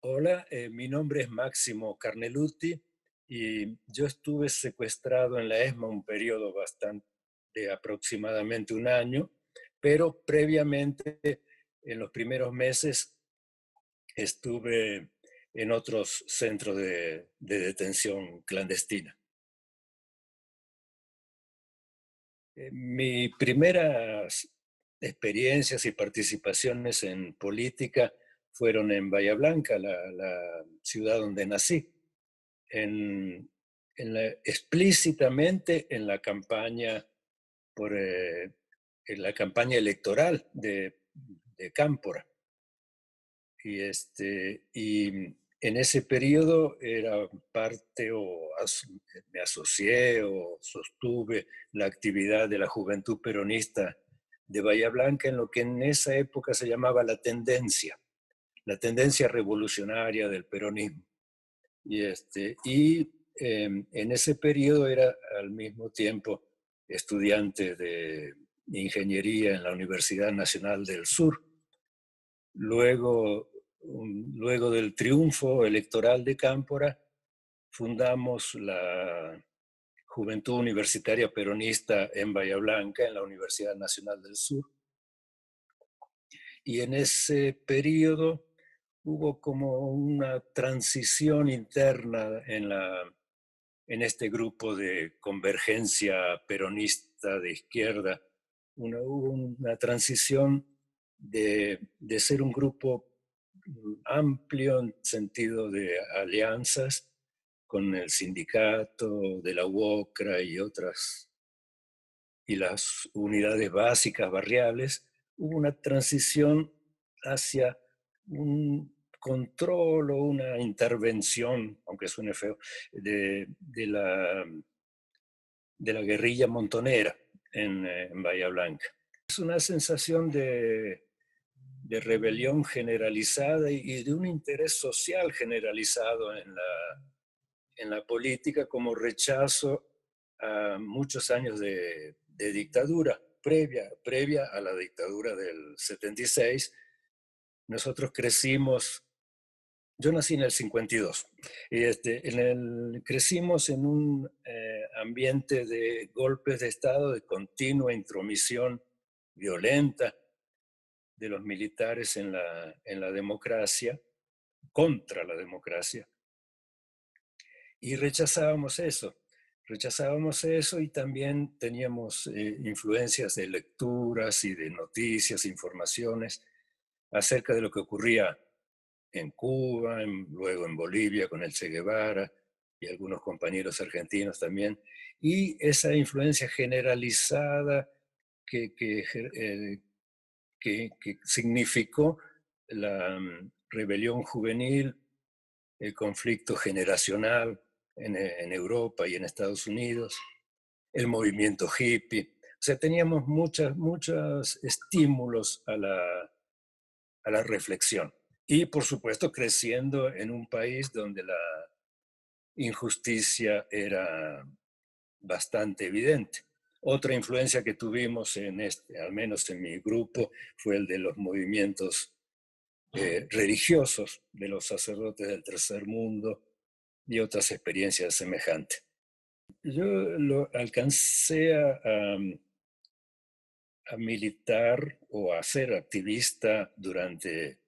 Hola, mi nombre es Máximo Carneluti y yo estuve secuestrado en la ESMA un periodo bastante, de aproximadamente un año, pero previamente, en los primeros meses, estuve en otros centros de detención clandestina. Mis primeras experiencias y participaciones en política fueron en Bahía Blanca, la ciudad donde nací. en, explícitamente en la campaña electoral de Cámpora. Y en ese periodo era parte me asocié o sostuve la actividad de la Juventud Peronista de Bahía Blanca en lo que en esa época se llamaba la tendencia revolucionaria del peronismo. En ese periodo era al mismo tiempo estudiante de ingeniería en la Universidad Nacional del Sur. Luego del triunfo electoral de Cámpora, fundamos la Juventud Universitaria Peronista en Bahía Blanca, en la Universidad Nacional del Sur. Y en ese periodo hubo como una transición interna en este grupo de convergencia peronista de izquierda. Hubo una transición de ser un grupo amplio en sentido de alianzas con el sindicato de la UOCRA y otras, y las unidades básicas barriales. Hubo una transición hacia un control o una intervención, aunque suene feo, de la guerrilla montonera en Bahía Blanca. Es una sensación de rebelión generalizada y de un interés social generalizado en la política como rechazo a muchos años de dictadura previa a la dictadura del 76. Nosotros crecimos. Yo nací en el 52 crecimos en un ambiente de golpes de Estado, de continua intromisión violenta de los militares en la democracia, contra la democracia, y rechazábamos eso y también teníamos influencias de lecturas y de noticias, informaciones acerca de lo que ocurría en Cuba, luego en Bolivia con el Che Guevara y algunos compañeros argentinos también, y esa influencia generalizada que, que, eh, que significó la rebelión juvenil, el conflicto generacional en Europa y en Estados Unidos, el movimiento hippie. O sea, teníamos muchos estímulos a la reflexión. Y por supuesto creciendo en un país donde la injusticia era bastante evidente. Otra influencia que tuvimos al menos en mi grupo, fue el de los movimientos religiosos de los sacerdotes del tercer mundo y otras experiencias semejantes. Yo lo alcancé a militar o a ser activista durante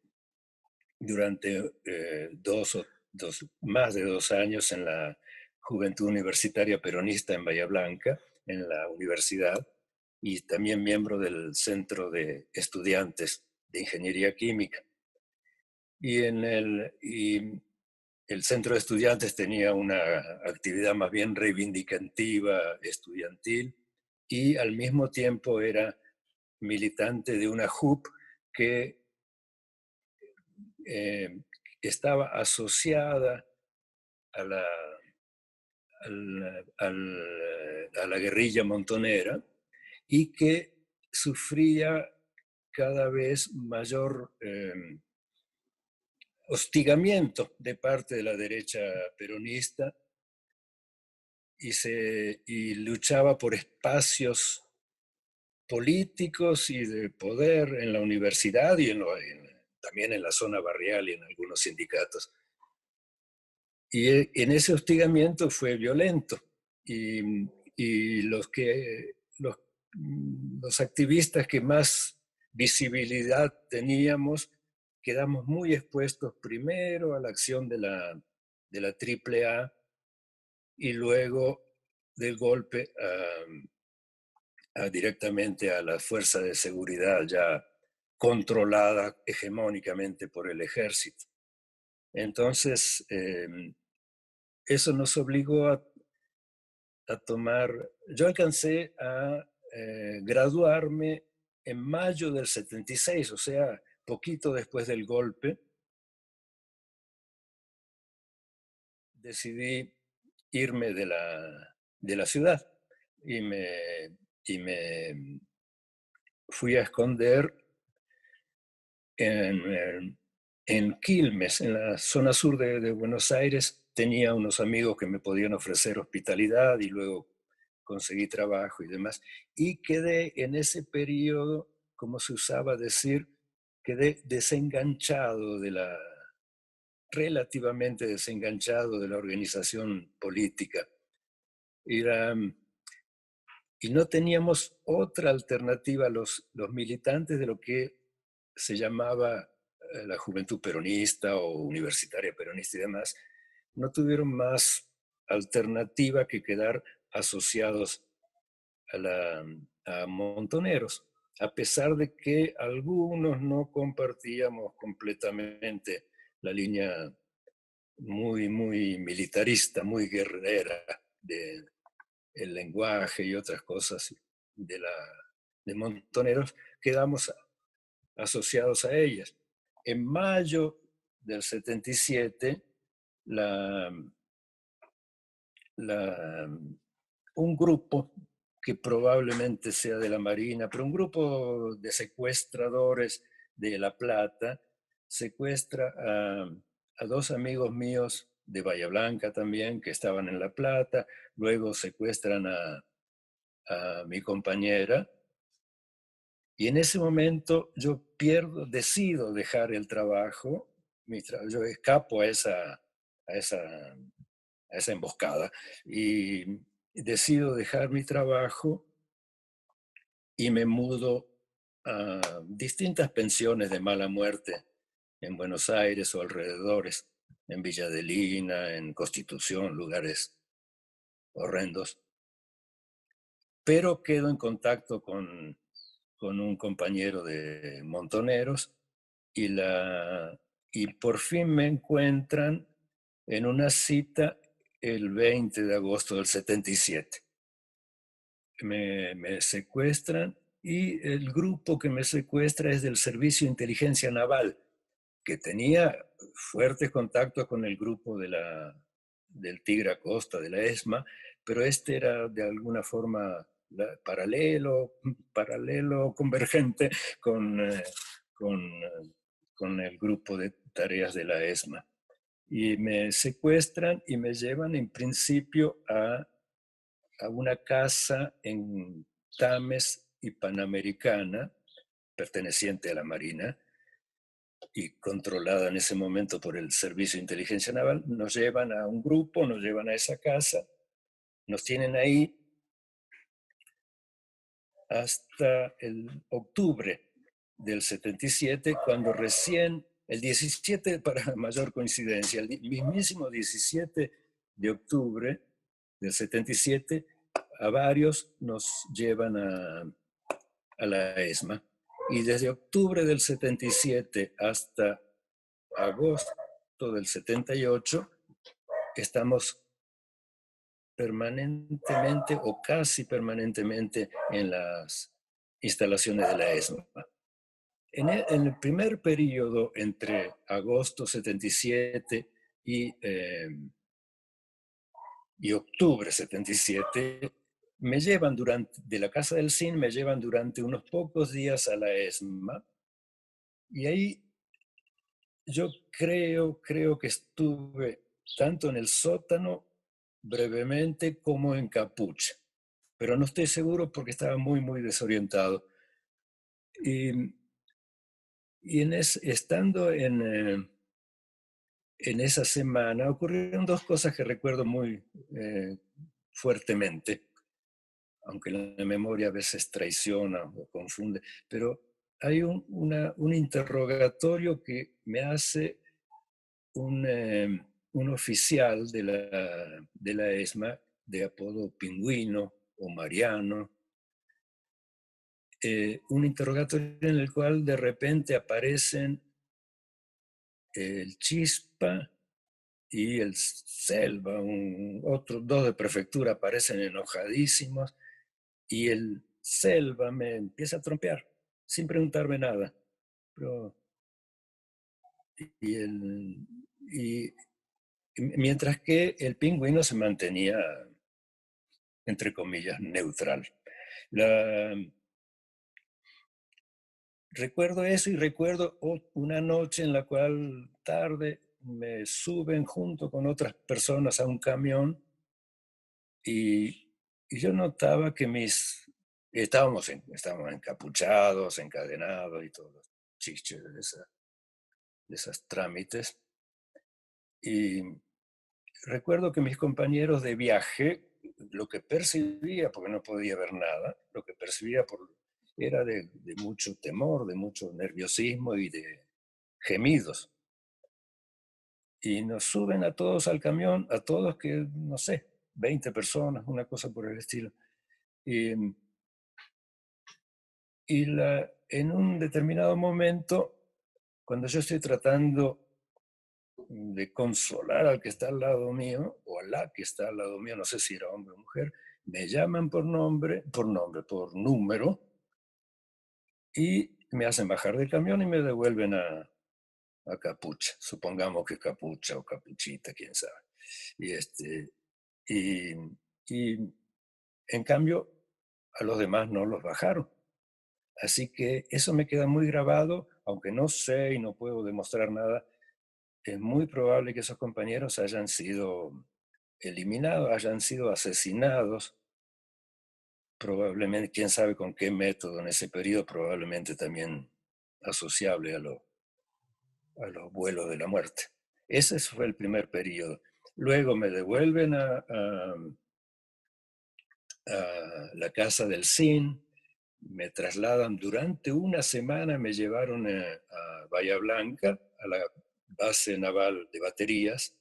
más de 2 años en la Juventud Universitaria Peronista en Bahía Blanca, en la universidad, y también miembro del Centro de Estudiantes de Ingeniería Química. Y el Centro de Estudiantes tenía una actividad más bien reivindicativa estudiantil y al mismo tiempo era militante de una JUP que eh, estaba asociada a a la guerrilla montonera y que sufría cada vez mayor hostigamiento de parte de la derecha peronista y luchaba por espacios políticos y de poder en la universidad y también en la zona barrial y en algunos sindicatos. Y en ese hostigamiento fue violento. Y los activistas que más visibilidad teníamos, quedamos muy expuestos primero a la acción de la AAA y luego del golpe directamente a la fuerza de seguridad ya controlada hegemónicamente por el ejército. Entonces, eso nos obligó a tomar, yo alcancé a graduarme en mayo del 76, o sea, poquito después del golpe. Decidí irme de la ciudad y me fui a esconder en Quilmes, en la zona sur de Buenos Aires. Tenía unos amigos que me podían ofrecer hospitalidad y luego conseguí trabajo y demás. Y quedé en ese periodo, como se usaba decir, quedé desenganchado relativamente desenganchado de la organización política. Era, y no teníamos otra alternativa los militantes de lo que se llamaba la juventud peronista o universitaria peronista y demás, no tuvieron más alternativa que quedar asociados a Montoneros, a pesar de que algunos no compartíamos completamente la línea muy militarista, muy guerrera de el lenguaje y otras cosas de, la, de Montoneros, quedamos asociados a ellas. En mayo del 77, la, la, un grupo que probablemente sea de la Marina, pero un grupo de secuestradores de La Plata, secuestra a dos amigos míos de Bahía Blanca también, que estaban en La Plata, luego secuestran a mi compañera, y en ese momento yo decido dejar el trabajo, yo escapo a esa, a esa emboscada y decido dejar mi trabajo y me mudo a distintas pensiones de mala muerte en Buenos Aires o alrededores, en Villa Adelina, en Constitución, lugares horrendos. Pero quedo en contacto con un compañero de Montoneros y por fin me encuentran en una cita el 20 de agosto del 77. Me secuestran y el grupo que me secuestra es del Servicio de Inteligencia Naval, que tenía fuertes contactos con el grupo del Tigre Acosta, de la ESMA, pero este era de alguna forma paralelo, convergente con, con el grupo de tareas de la ESMA. Y me secuestran y me llevan en principio a una casa en Tames y Panamericana, perteneciente a la Marina y controlada en ese momento por el Servicio de Inteligencia Naval. Nos llevan a un grupo, nos llevan a esa casa, nos tienen ahí hasta el octubre del 77, cuando recién, el 17 para mayor coincidencia, el mismísimo 17 de octubre del 77, a varios nos llevan a la ESMA. Y desde octubre del 77 hasta agosto del 78 estamos permanentemente o casi permanentemente en las instalaciones de la ESMA. En el primer periodo entre agosto 77 y octubre 77, me llevan de la Casa del CIN, me llevan durante unos pocos días a la ESMA, y ahí yo creo que estuve tanto en el sótano brevemente como en Capucha, pero no estoy seguro porque estaba muy desorientado. Y, Y estando en esa semana ocurrieron dos cosas que recuerdo muy fuertemente, aunque la memoria a veces traiciona o confunde, pero hay un interrogatorio que me hace un oficial de la ESMA de apodo Pingüino o Mariano, un interrogatorio en el cual de repente aparecen el Chispa y el Selva, otros dos de prefectura aparecen enojadísimos y el Selva me empieza a trompear sin preguntarme nada. Pero, y, el, y mientras que el Pingüino se mantenía, entre comillas, neutral. La, Recuerdo eso y recuerdo una noche en la cual tarde me suben junto con otras personas a un camión y, y yo notaba que estábamos encapuchados, encadenados y todos los chiches de esos trámites. Y recuerdo que mis compañeros de viaje, lo que percibía, porque no podía ver nada, lo que percibía era de mucho temor, de mucho nerviosismo y de gemidos. Y nos suben a todos al camión, a todos que, no sé, 20 personas, una cosa por el estilo. Y, en un determinado momento, cuando yo estoy tratando de consolar al que está al lado mío, o a la que está al lado mío, no sé si era hombre o mujer, me llaman por número, y me hacen bajar del camión y me devuelven a Capucha. Supongamos que Capucha o Capuchita, quién sabe. Y, y, y en cambio, a los demás no los bajaron. Así que eso me queda muy grabado, aunque no sé y no puedo demostrar nada. Es muy probable que esos compañeros hayan sido eliminados, hayan sido asesinados, probablemente, quién sabe con qué método en ese periodo, probablemente también asociable a los vuelos de la muerte. Ese fue el primer periodo. Luego me devuelven a la casa del CIN, me trasladan durante una semana, me llevaron a Bahía Blanca, a la base naval de baterías.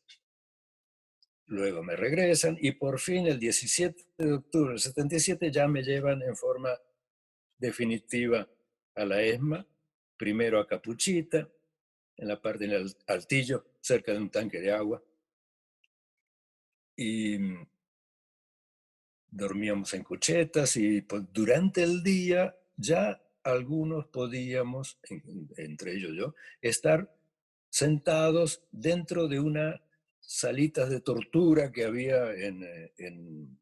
Luego me regresan y por fin el 17 de octubre del 77 ya me llevan en forma definitiva a la ESMA, primero a Capuchita, en la parte del altillo, cerca de un tanque de agua. Y dormíamos en cuchetas y pues, durante el día ya algunos podíamos, entre ellos yo, estar sentados dentro de una salitas de tortura que había en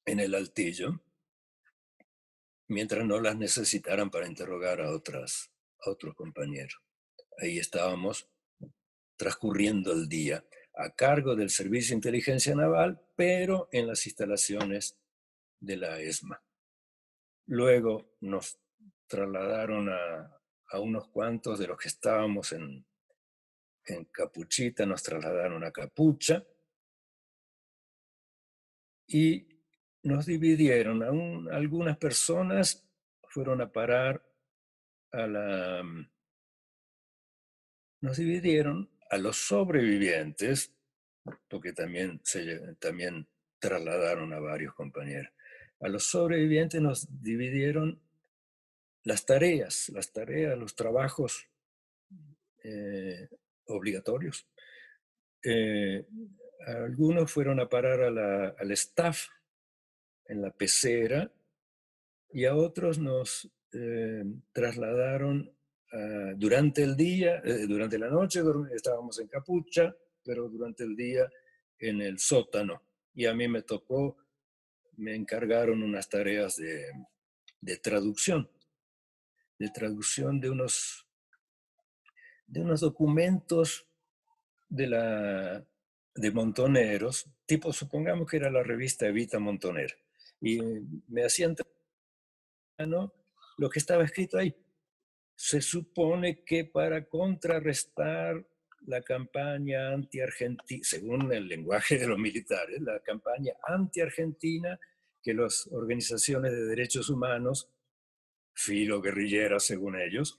el altillo, mientras no las necesitaran para interrogar a otros compañeros. Ahí estábamos transcurriendo el día a cargo del Servicio de Inteligencia Naval, pero en las instalaciones de la ESMA. Luego nos trasladaron a unos cuantos de los que estábamos en Capuchita, nos trasladaron a Capucha y nos dividieron. Algunas personas fueron a parar a la... Nos dividieron a los sobrevivientes, porque también trasladaron a varios compañeros. A los sobrevivientes nos dividieron las tareas, los trabajos obligatorios. Algunos fueron a parar al staff en la pecera y a otros nos trasladaron durante el día, durante la noche estábamos en Capucha, pero durante el día en el sótano. Y a mí me encargaron unas tareas de traducción, de unos documentos de Montoneros, tipo, supongamos que era la revista Evita Montonera, y me hacían, ¿no?, lo que estaba escrito ahí. se supone que para contrarrestar la campaña anti-argentina, según el lenguaje de los militares, la campaña anti-argentina que las organizaciones de derechos humanos, filo-guerrilleras según ellos,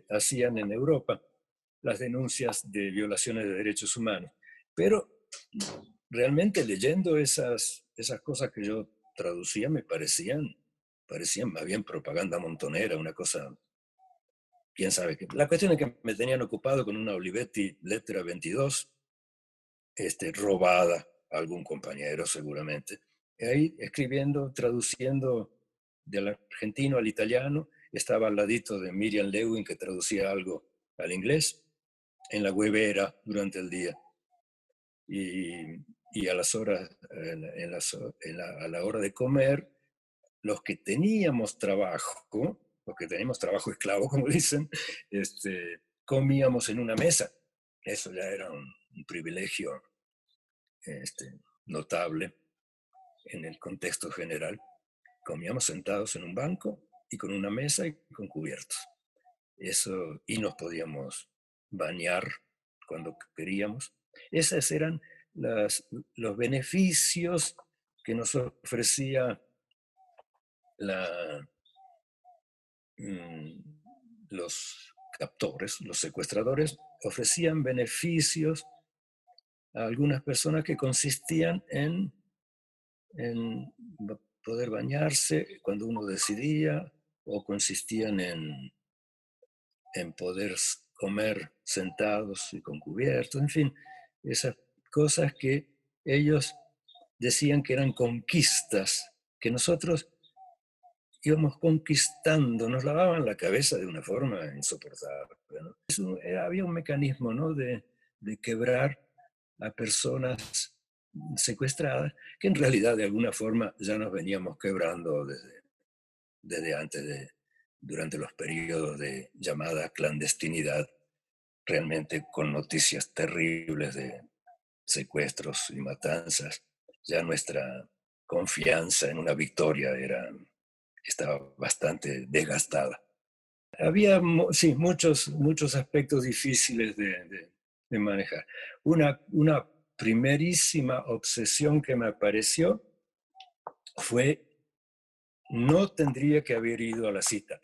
hacían en Europa, las denuncias de violaciones de derechos humanos. Pero realmente leyendo esas cosas que yo traducía me parecían más bien propaganda montonera, una cosa, quién sabe qué. La cuestión es que me tenían ocupado con una Olivetti Lettera 22, robada a algún compañero seguramente. Y ahí escribiendo, traduciendo del argentino al italiano, estaba al ladito de Miriam Lewin que traducía algo al inglés, en la huevera durante el día. Y a las horas, a la hora de comer, los que teníamos trabajo, los que teníamos trabajo esclavo, como dicen, comíamos en una mesa. Eso ya era un privilegio notable en el contexto general. Comíamos sentados en un banco y con una mesa y con cubiertos. Eso, y nos podíamos bañar cuando queríamos. Esos eran los beneficios que nos ofrecía la, los captores, los secuestradores, ofrecían beneficios a algunas personas que consistían en poder bañarse cuando uno decidía, o consistían en poder comer sentados y con cubiertos, en fin, esas cosas que ellos decían que eran conquistas, que nosotros íbamos conquistando, nos lavaban la cabeza de una forma insoportable, ¿no? Había un mecanismo, ¿no?, de quebrar a personas secuestradas, que en realidad de alguna forma ya nos veníamos quebrando desde antes durante los periodos de llamada clandestinidad, realmente con noticias terribles de secuestros y matanzas. Ya nuestra confianza en una victoria estaba bastante desgastada. Había, sí, muchos aspectos difíciles de manejar. Una primerísima obsesión que me apareció fue: no tendría que haber ido a la cita.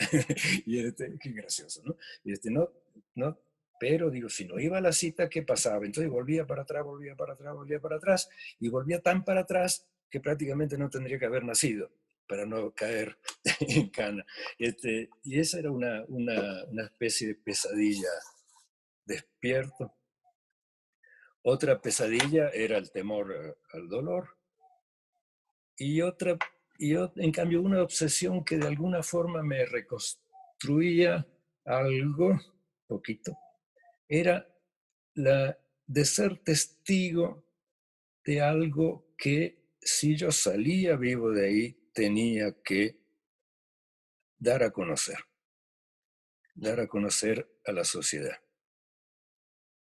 Y qué gracioso, ¿no? No, pero digo, si no iba a la cita, ¿qué pasaba? Entonces volvía para atrás, volvía para atrás, volvía para atrás, y volvía tan para atrás que prácticamente no tendría que haber nacido para no caer en cana. Y esa era una especie de pesadilla despierto. Otra pesadilla era el temor al dolor. En cambio, una obsesión que de alguna forma me reconstruía algo, poquito, era la de ser testigo de algo que, si yo salía vivo de ahí, tenía que dar a conocer a la sociedad.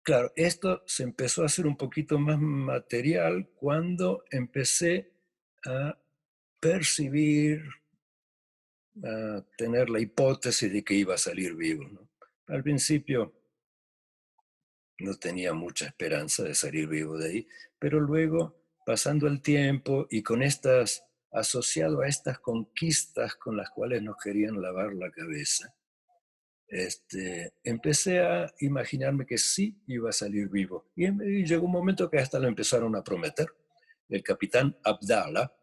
Claro, esto se empezó a hacer un poquito más material cuando empecé a percibir, a tener la hipótesis de que iba a salir vivo, ¿no? Al principio no tenía mucha esperanza de salir vivo de ahí, pero luego, pasando el tiempo y asociado a estas conquistas con las cuales nos querían lavar la cabeza, empecé a imaginarme que sí iba a salir vivo. Y llegó un momento que hasta lo empezaron a prometer. El capitán Abdala,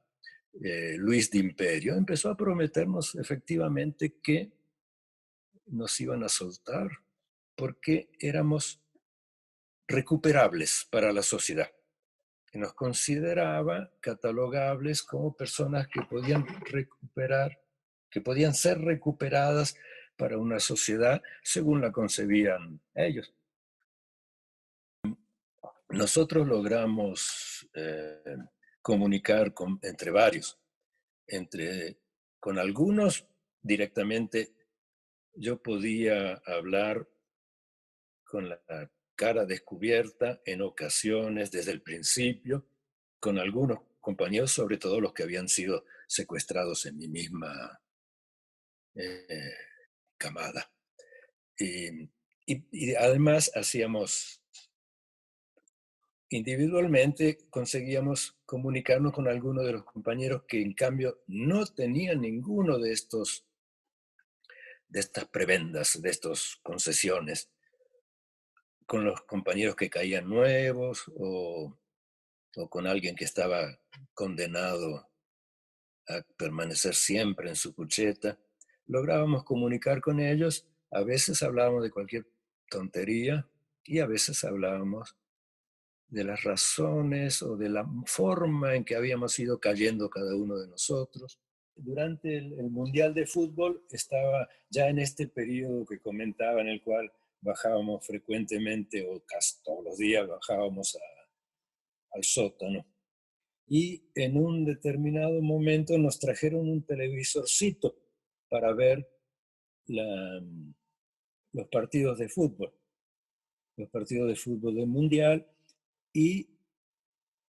Luis de Imperio, empezó a prometernos efectivamente que nos iban a soltar porque éramos recuperables para la sociedad. Que nos consideraba catalogables como personas que podían recuperar, que podían ser recuperadas para una sociedad según la concebían ellos. Nosotros logramos comunicar entre varios, con algunos directamente. Yo podía hablar con la cara descubierta en ocasiones desde el principio, con algunos compañeros, sobre todo los que habían sido secuestrados en mi misma camada. Y, y además hacíamos, individualmente conseguíamos comunicarnos con algunos de los compañeros que en cambio no tenían ninguno de estas prebendas, de estas concesiones, con los compañeros que caían nuevos o con alguien que estaba condenado a permanecer siempre en su cucheta. Lográbamos comunicar con ellos, a veces hablábamos de cualquier tontería y a veces hablábamos de las razones o de la forma en que habíamos ido cayendo cada uno de nosotros. Durante el Mundial de Fútbol estaba ya en este periodo que comentaba, en el cual bajábamos frecuentemente o casi todos los días bajábamos al sótano. Y en un determinado momento nos trajeron un televisorcito para ver la, los partidos de fútbol, los partidos de fútbol del Mundial. Y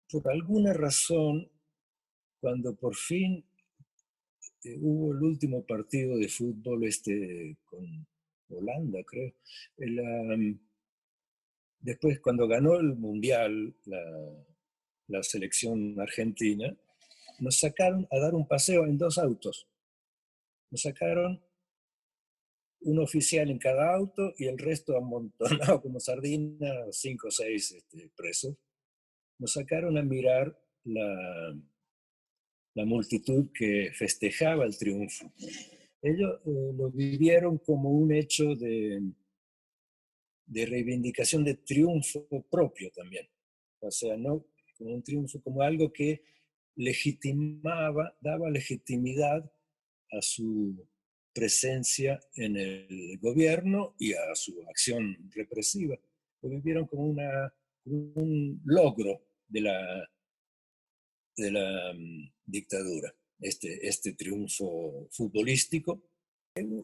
por alguna razón, cuando por fin hubo el último partido de fútbol con Holanda, creo, después cuando ganó el Mundial la selección argentina, nos sacaron a dar un paseo en dos autos. Nos sacaron un oficial en cada auto y el resto amontonado como sardinas, 5 o 6 presos. Nos sacaron a mirar la multitud que festejaba el triunfo. Ellos lo vivieron como un hecho de reivindicación de triunfo propio también. O sea, no como un triunfo, como algo que legitimaba, daba legitimidad a su presencia en el gobierno y a su acción represiva. Lo vivieron como un logro de la dictadura, este triunfo futbolístico.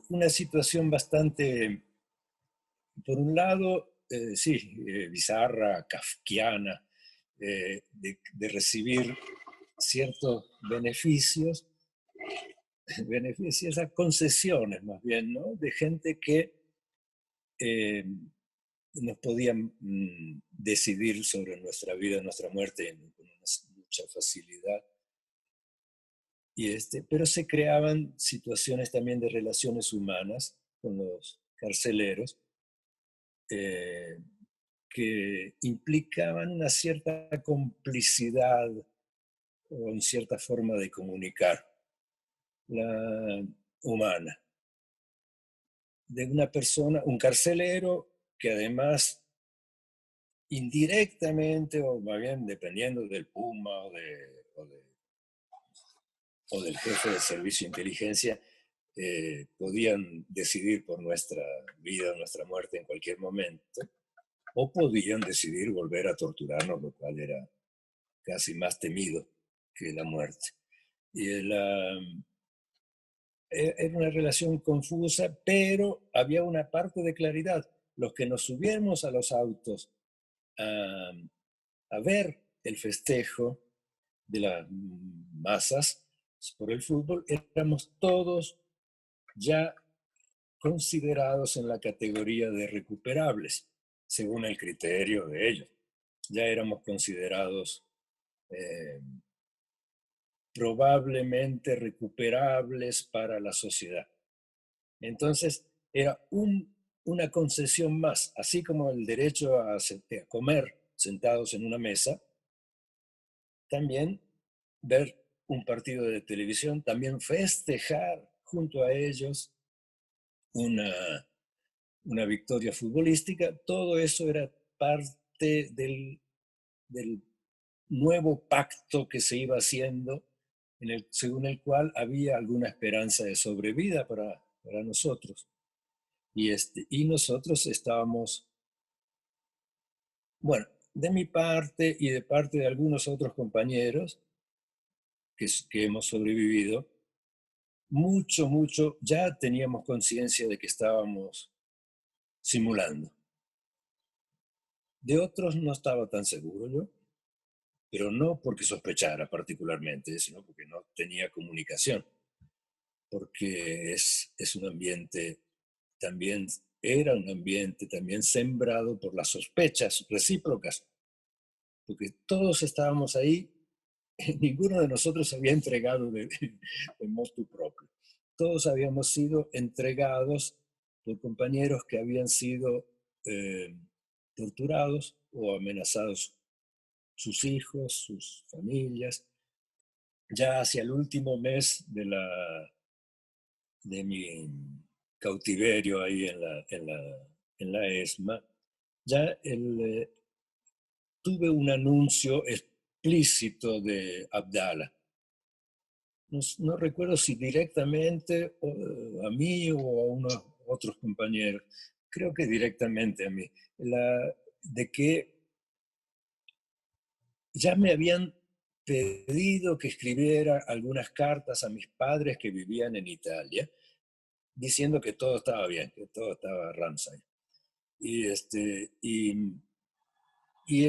Una situación bastante, por un lado, sí, bizarra, kafkiana, de recibir ciertos beneficios, esas concesiones más bien, ¿no? De gente que eh, nos podían decidir sobre nuestra vida, nuestra muerte con mucha facilidad. Pero se creaban situaciones también de relaciones humanas con los carceleros eh, que implicaban una cierta complicidad o una cierta forma de comunicar la humana, de una persona, un carcelero que además indirectamente, o más bien dependiendo del Puma o del jefe de servicio de inteligencia, podían decidir por nuestra vida o nuestra muerte en cualquier momento, o podían decidir volver a torturarnos, lo cual era casi más temido que la muerte. Y era una relación confusa, pero había una parte de claridad. Los que nos subíamos a los autos a, a ver el festejo de las masas por el fútbol, éramos todos ya considerados en la categoría de recuperables, según el criterio de ellos. Ya éramos considerados probablemente recuperables para la sociedad. Entonces, era una concesión más, así como el derecho a comer sentados en una mesa, también ver un partido de televisión, también festejar junto a ellos una, una victoria futbolística. Todo eso era parte del nuevo pacto que se iba haciendo, según el cual había alguna esperanza de sobrevida para nosotros. Y nosotros estábamos, bueno, de mi parte y de parte de algunos otros compañeros que hemos sobrevivido, mucho, ya teníamos conciencia de que estábamos simulando. De otros no estaba tan seguro yo, pero no porque sospechara particularmente, sino porque no tenía comunicación, porque es un ambiente también era un ambiente también sembrado por las sospechas recíprocas, porque todos estábamos ahí, ninguno de nosotros había entregado de motu propio. Todos habíamos sido entregados por compañeros que habían sido eh, torturados o amenazados sus hijos, sus familias. Ya hacia el último mes de mi cautiverio ahí en la ESMA, ya tuve un anuncio explícito de Abdala. No, no recuerdo si directamente a mí o a unos otros compañeros, creo que directamente a mí, de que ya me habían pedido que escribiera algunas cartas a mis padres que vivían en Italia, diciendo que todo estaba bien, que todo estaba Ramsay. Y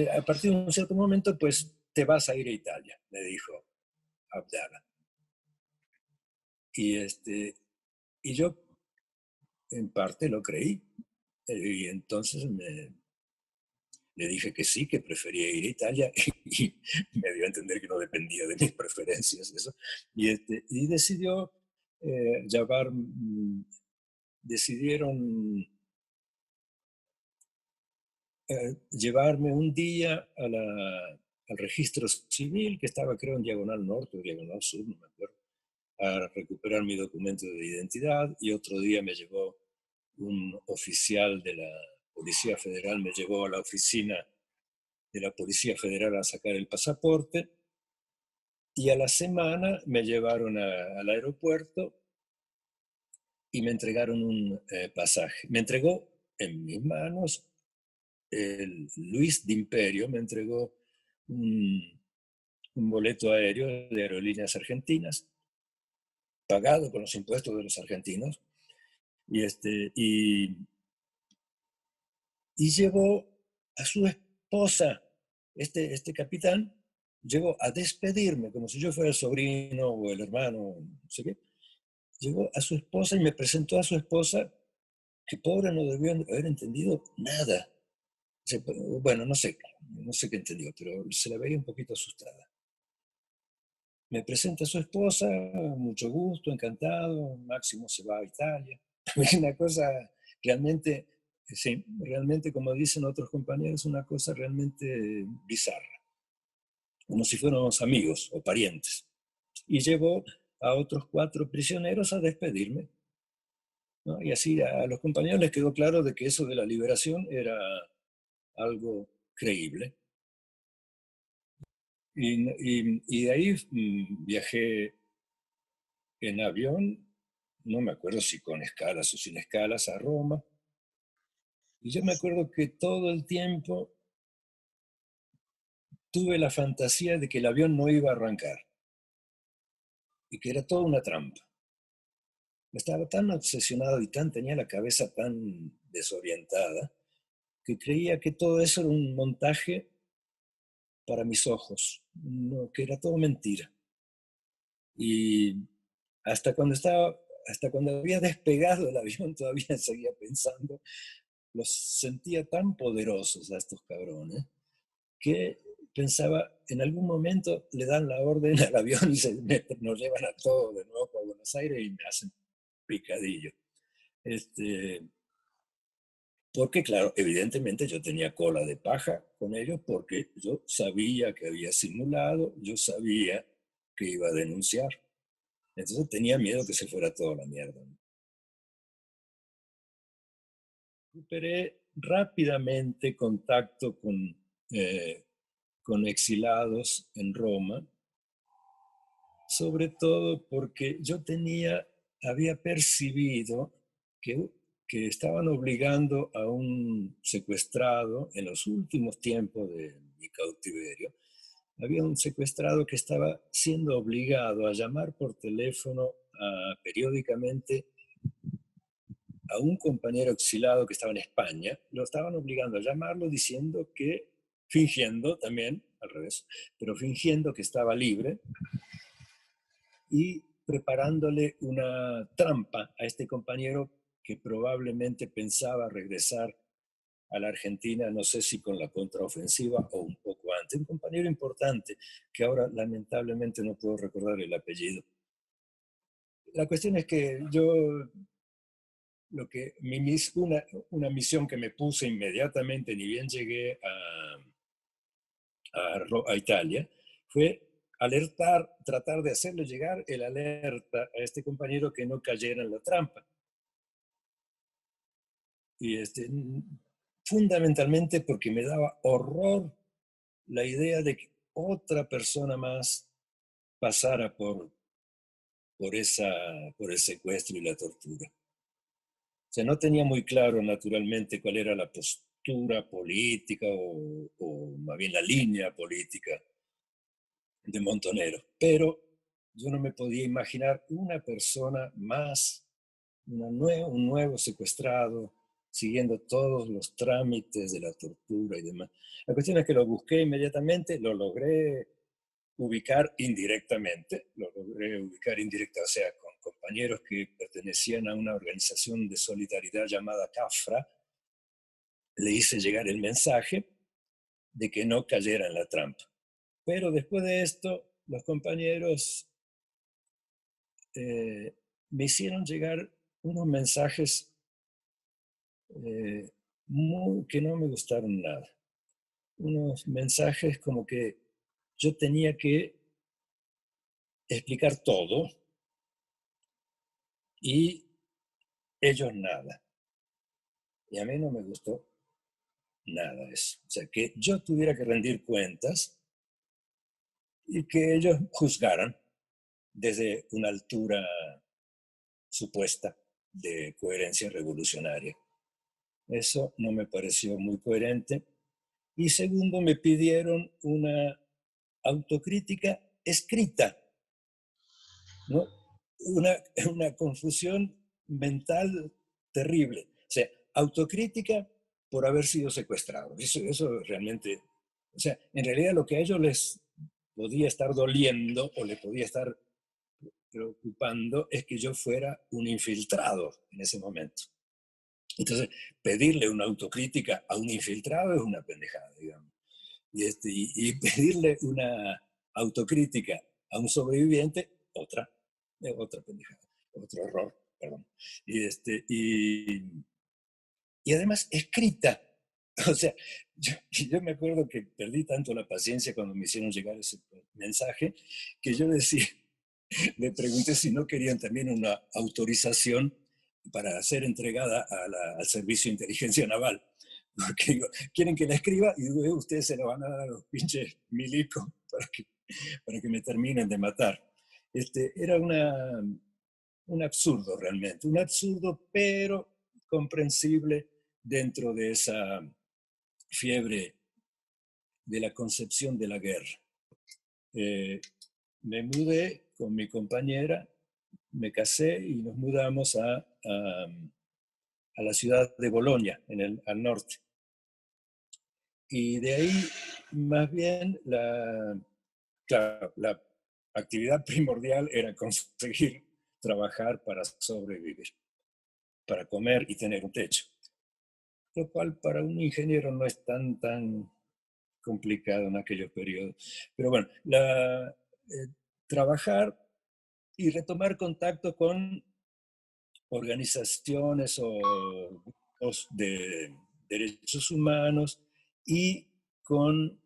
a partir de un cierto momento, pues te vas a ir a Italia, me dijo Abdala. Y, y yo en parte lo creí. Y entonces le dije que sí, que prefería ir a Italia y me dio a entender que no dependía de mis preferencias. Eso. Y decidió llevar, decidieron llevarme un día al registro civil, que estaba creo en Diagonal Norte o Diagonal Sur, no me acuerdo, a recuperar mi documento de identidad, y otro día me llevó un oficial de la Policía Federal, me llevó a la oficina de la Policía Federal a sacar el pasaporte, y a la semana me llevaron al aeropuerto y me entregaron un pasaje. Me entregó en mis manos Luis de Imperio, me entregó un boleto aéreo de Aerolíneas Argentinas, pagado con los impuestos de los argentinos, y, y llevó a su esposa, este capitán, llegó a despedirme, como si yo fuera el sobrino o el hermano, no sé qué. Llegó a su esposa y me presentó a su esposa, que pobre no debió haber entendido nada. Bueno, no sé, no sé qué entendió, pero se la veía un poquito asustada. Me presenta a su esposa, mucho gusto, encantado, Máximo se va a Italia. Una cosa realmente, sí, realmente, como dicen otros compañeros, una cosa realmente bizarra, como si fuéramos amigos o parientes. Y llevó a otros 4 prisioneros a despedirme, ¿no? Y así a los compañeros les quedó claro de que eso de la liberación era algo creíble. Y de ahí viajé en avión, no me acuerdo si con escalas o sin escalas, a Roma. Y yo me acuerdo que todo el tiempo tuve la fantasía de que el avión no iba a arrancar y que era toda una trampa. Estaba tan obsesionado y tenía la cabeza tan desorientada que creía que todo eso era un montaje para mis ojos, no, que era todo mentira. Y hasta cuando hasta cuando había despegado el avión todavía seguía pensando, los sentía tan poderosos a estos cabrones que pensaba, en algún momento le dan la orden al avión y nos llevan a todos de nuevo a Buenos Aires y me hacen picadillo. Porque, claro, evidentemente yo tenía cola de paja con ellos porque yo sabía que había simulado, yo sabía que iba a denunciar. Entonces tenía miedo que se fuera toda la mierda. Recuperé rápidamente contacto eh, con exilados en Roma, sobre todo porque yo había percibido que, que estaban obligando a un secuestrado en los últimos tiempos de mi cautiverio. Había un secuestrado que estaba siendo obligado a llamar por teléfono periódicamente a un compañero exilado que estaba en España. Lo estaban obligando a llamarlo diciendo que, fingiendo también, al revés, pero fingiendo que estaba libre y preparándole una trampa a este compañero que probablemente pensaba regresar a la Argentina, no sé si con la contraofensiva o un poco antes. Un compañero importante, que ahora lamentablemente no puedo recordar el apellido. La cuestión es que yo, una misión que me puse inmediatamente, ni bien llegué a Italia, fue tratar de hacerle llegar el alerta a este compañero que no cayera en la trampa. Y fundamentalmente porque me daba horror la idea de que otra persona más pasara por el secuestro y la tortura. O sea, no tenía muy claro naturalmente cuál era la postura política o más bien la línea política de Montonero, pero yo no me podía imaginar una persona más, un nuevo secuestrado, siguiendo todos los trámites de la tortura y demás. La cuestión es que lo busqué inmediatamente, lo logré ubicar indirectamente, o sea, con compañeros que pertenecían a una organización de solidaridad llamada CAFRA, le hice llegar el mensaje de que no cayera en la trampa. Pero después de esto, los compañeros me hicieron llegar unos mensajes que no me gustaron nada. Unos mensajes como que yo tenía que explicar todo y ellos nada. Y a mí no me gustó nada eso. O sea, que yo tuviera que rendir cuentas y que ellos juzgaran desde una altura supuesta de coherencia revolucionaria. Eso no me pareció muy coherente. Y segundo, me pidieron una autocrítica escrita, ¿no? Una confusión mental terrible. O sea, autocrítica por haber sido secuestrado. Eso realmente, o sea, en realidad lo que a ellos les podía estar doliendo o les podía estar preocupando es que yo fuera un infiltrado en ese momento. Entonces, pedirle una autocrítica a un infiltrado es una pendejada, digamos. Y pedirle una autocrítica a un sobreviviente, otra pendejada, otro error, perdón. Y además escrita. O sea, yo me acuerdo que perdí tanto la paciencia cuando me hicieron llegar ese mensaje, que yo decía, le pregunté si no querían también una autorización para ser entregada al Servicio de Inteligencia Naval. Porque digo, quieren que la escriba y digo, ustedes se la van a dar a los pinches milicos para que me terminen de matar. Era un absurdo realmente, un absurdo pero comprensible dentro de esa fiebre de la concepción de la guerra. Me mudé con mi compañera, me casé y nos mudamos a la ciudad de Bolonia, al norte. Y de ahí, más bien, claro, la actividad primordial era conseguir trabajar para sobrevivir, para comer y tener un techo. Lo cual para un ingeniero no es tan complicado en aquellos periodos. Pero bueno, trabajar y retomar contacto con organizaciones o grupos de derechos humanos y con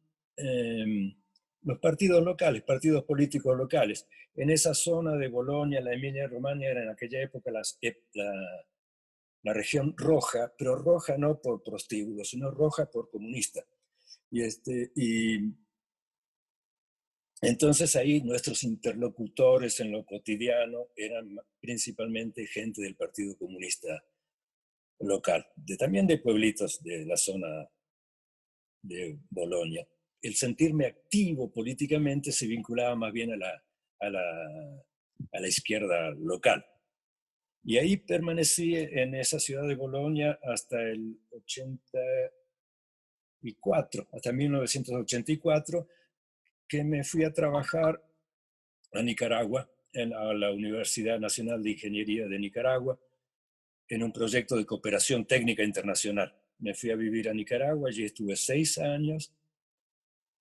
los partidos locales, partidos políticos locales. En esa zona de Bolonia, la Emilia-Romagna era en aquella época la región roja, pero roja no por prostíbulos, sino roja por comunista. Y entonces ahí nuestros interlocutores en lo cotidiano eran principalmente gente del Partido Comunista local, también de pueblitos de la zona de Bolonia. El sentirme activo políticamente se vinculaba más bien a la izquierda local. Y ahí permanecí en esa ciudad de Bolonia hasta el 84, hasta 1984, que me fui a trabajar a Nicaragua, a la Universidad Nacional de Ingeniería de Nicaragua, en un proyecto de cooperación técnica internacional. Me fui a vivir a Nicaragua, allí estuve 6 años,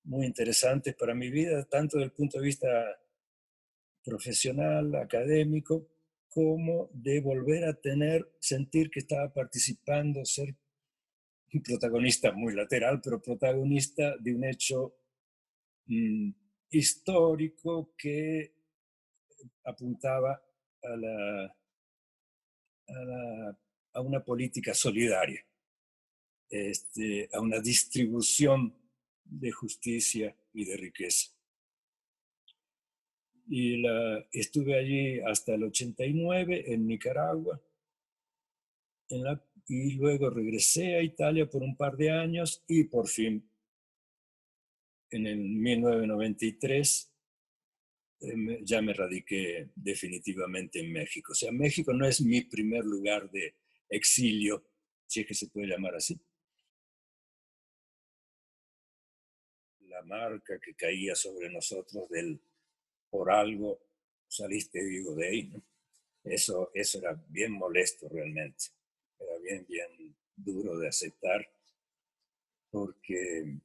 muy interesantes para mi vida, tanto desde el punto de vista profesional, académico, como de volver a sentir que estaba participando, ser un protagonista muy lateral, pero protagonista de un hecho mm, histórico que apuntaba a, a, a una política solidaria, a una distribución de justicia y de riqueza. Y estuve allí hasta el 89 en Nicaragua, y luego regresé a Italia por un par de años y por fin, en el 1993, ya me radiqué definitivamente en México. O sea, México no es mi primer lugar de exilio, si es que se puede llamar así. La marca que caía sobre nosotros del por algo saliste vivo de ahí, ¿no? Eso era bien molesto realmente. Era bien duro de aceptar porque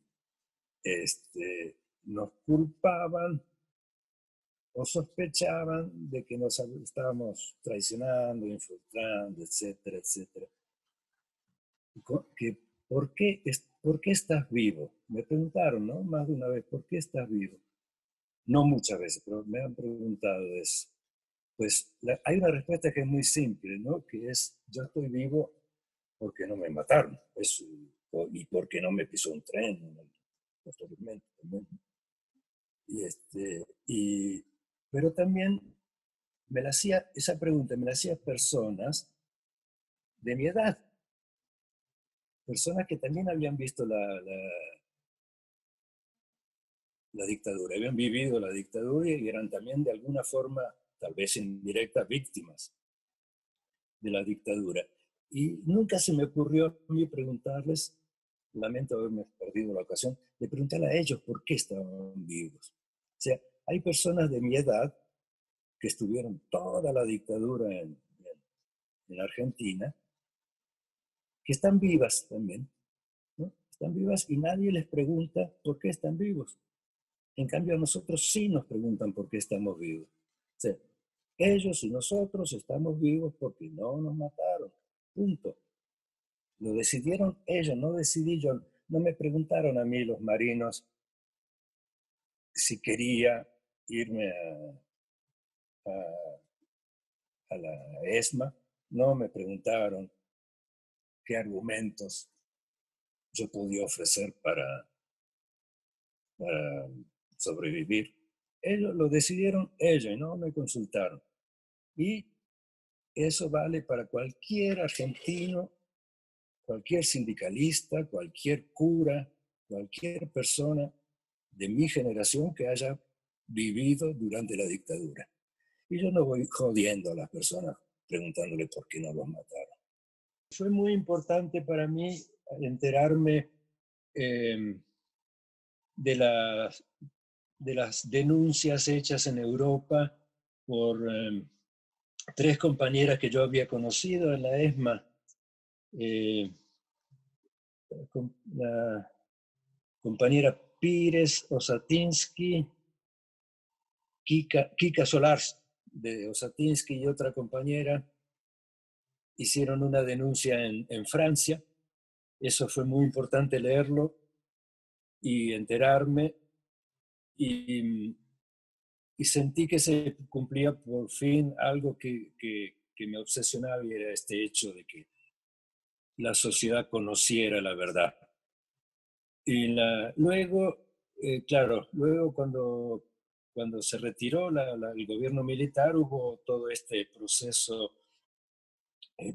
nos culpaban o sospechaban de que nos estábamos traicionando, infiltrando, etcétera, etcétera. Que, ¿por qué estás vivo? Me preguntaron, ¿no? Más de una vez, ¿por qué estás vivo? No muchas veces, pero me han preguntado eso. Pues hay una respuesta que es muy simple, ¿no? Que es, yo estoy vivo porque no me mataron, y porque no me pisó un tren, posteriormente también. Pero también esa pregunta me la hacía personas de mi edad, personas que también habían visto la dictadura, habían vivido la dictadura y eran también de alguna forma, tal vez indirecta, víctimas de la dictadura. Y nunca se me ocurrió a mí preguntarles, lamento haberme perdido la ocasión, de preguntarle a ellos por qué estaban vivos. O sea, hay personas de mi edad que estuvieron toda la dictadura en Argentina, que están vivas también, ¿no? Están vivas y nadie les pregunta por qué están vivos. En cambio, a nosotros sí nos preguntan por qué estamos vivos. O sea, ellos y nosotros estamos vivos porque no nos mataron. Punto. Lo decidieron ellos, no decidí yo. No me preguntaron a mí los marinos si quería irme a la ESMA. No me preguntaron qué argumentos yo podía ofrecer para sobrevivir. Ellos lo decidieron ellos y no me consultaron. Y eso vale para cualquier argentino, cualquier sindicalista, cualquier cura, cualquier persona de mi generación que haya vivido durante la dictadura. Y yo no voy jodiendo a las personas preguntándole por qué no los mataron. Fue muy importante para mí enterarme eh, de, las, de las denuncias hechas en Europa por 3 compañeras que yo había conocido en la ESMA. La compañera Pires Osatinsky, Kika Solars de Osatinsky y otra compañera hicieron una denuncia en Francia. Eso fue muy importante leerlo y enterarme, y, y sentí que se cumplía por fin algo que me obsesionaba, y era este hecho de que la sociedad conociera la verdad. Y luego, claro, luego cuando se retiró el gobierno militar, hubo todo este proceso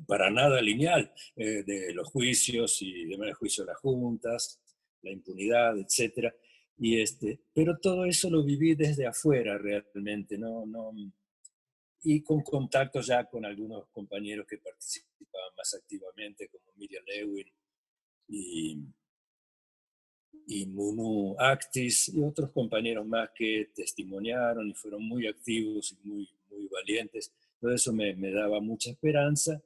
para nada lineal, de los juicios y demás, el juicio de las juntas, la impunidad, etcétera. Pero todo eso lo viví desde afuera realmente, y con contactos ya con algunos compañeros que participaban más activamente, como Miriam Lewin y Munu Actis y otros compañeros más que testimoniaron y fueron muy activos y muy valientes. Todo eso me daba mucha esperanza.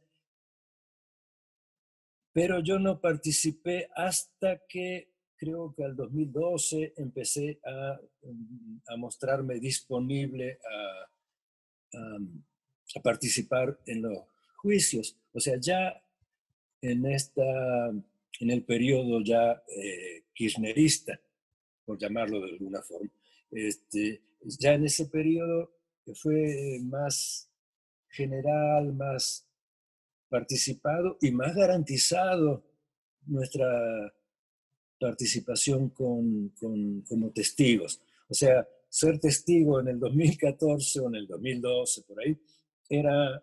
pero yo no participé hasta que creo que al 2012 empecé a mostrarme disponible a, a participar en los juicios. O sea, ya en, en el periodo ya kirchnerista, por llamarlo de alguna forma, ya en ese periodo fue más general, más participado y más garantizado nuestra participación como testigos. O sea, ser testigo en el 2014 o en el 2012, por ahí, era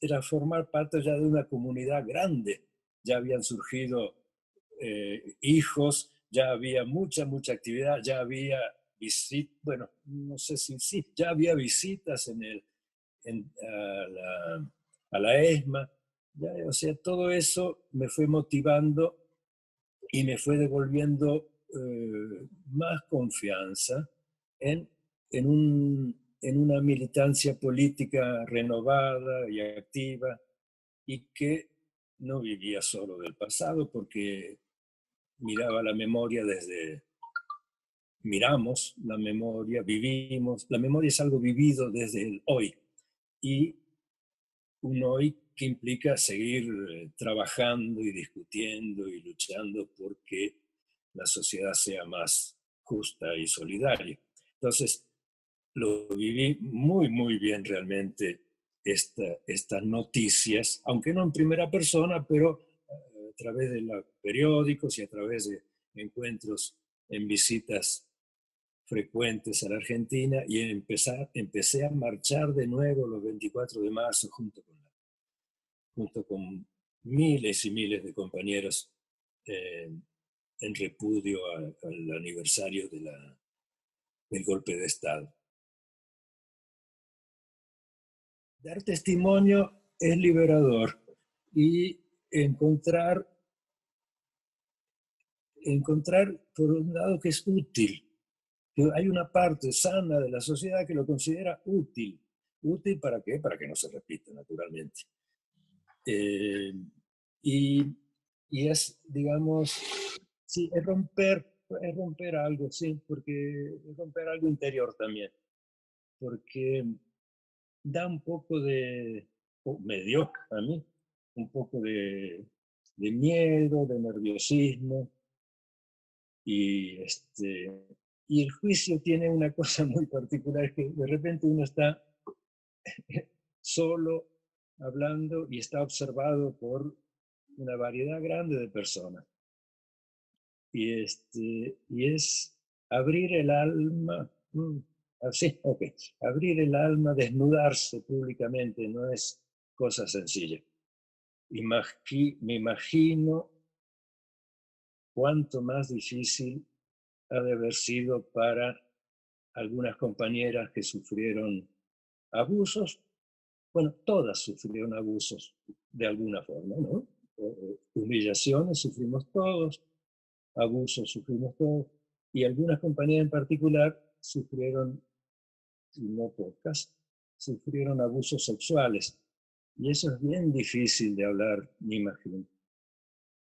era formar parte ya de una comunidad grande. Ya habían surgido hijos, ya había mucha actividad, ya había visitas, bueno, no sé si sí, ya había visitas a la ESMA. Ya, o sea, todo eso me fue motivando y me fue devolviendo más confianza en, en una militancia política renovada y activa, y que no vivía solo del pasado, porque miraba la memoria miramos la memoria, vivimos, la memoria es algo vivido desde el hoy, y un hoy que implica seguir trabajando y discutiendo y luchando porque la sociedad sea más justa y solidaria. Entonces, lo viví muy bien realmente estas noticias, aunque no en primera persona, pero a través de los periódicos y a través de encuentros en visitas frecuentes a la Argentina, y empecé a marchar de nuevo los 24 de marzo junto con miles y miles de compañeros eh, en repudio al aniversario del golpe de Estado. Dar testimonio es liberador, y encontrar por un lado que es útil, que hay una parte sana de la sociedad que lo considera útil. ¿Útil para qué? Para que no se repita, naturalmente. Eh, y, y es, digamos, sí, es romper algo, sí, porque es romper algo interior también, porque da un poco o me dio a mí, un poco de miedo, de nerviosismo, y, y el juicio tiene una cosa muy particular, que de repente uno está solo hablando y está observado por una variedad grande de personas. Y es abrir el alma, así, ok, abrir el alma, desnudarse públicamente, no es cosa sencilla. Me imagino cuánto más difícil ha de haber sido para algunas compañeras que sufrieron abusos. Bueno, todas sufrieron abusos de alguna forma, ¿no? Humillaciones sufrimos todos, abusos sufrimos todos, y algunas compañías en particular sufrieron, y no pocas, sufrieron abusos sexuales. Y eso es bien difícil de hablar, me imagino,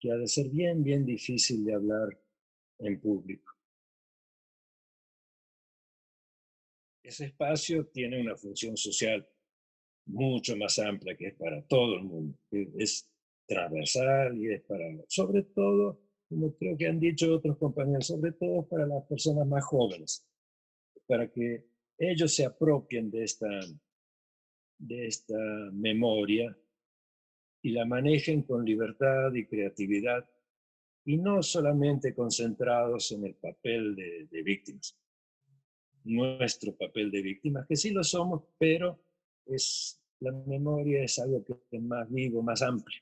que ha de ser bien difícil de hablar en público. Ese espacio tiene una función social mucho más amplia, que es para todo el mundo, que es transversal y es para, sobre todo, como creo que han dicho otros compañeros, sobre todo para las personas más jóvenes, para que ellos se apropien de esta memoria y la manejen con libertad y creatividad, y no solamente concentrados en el papel de víctimas. Nuestro papel de víctimas, que sí lo somos, pero la memoria es algo que es más vivo, más amplio.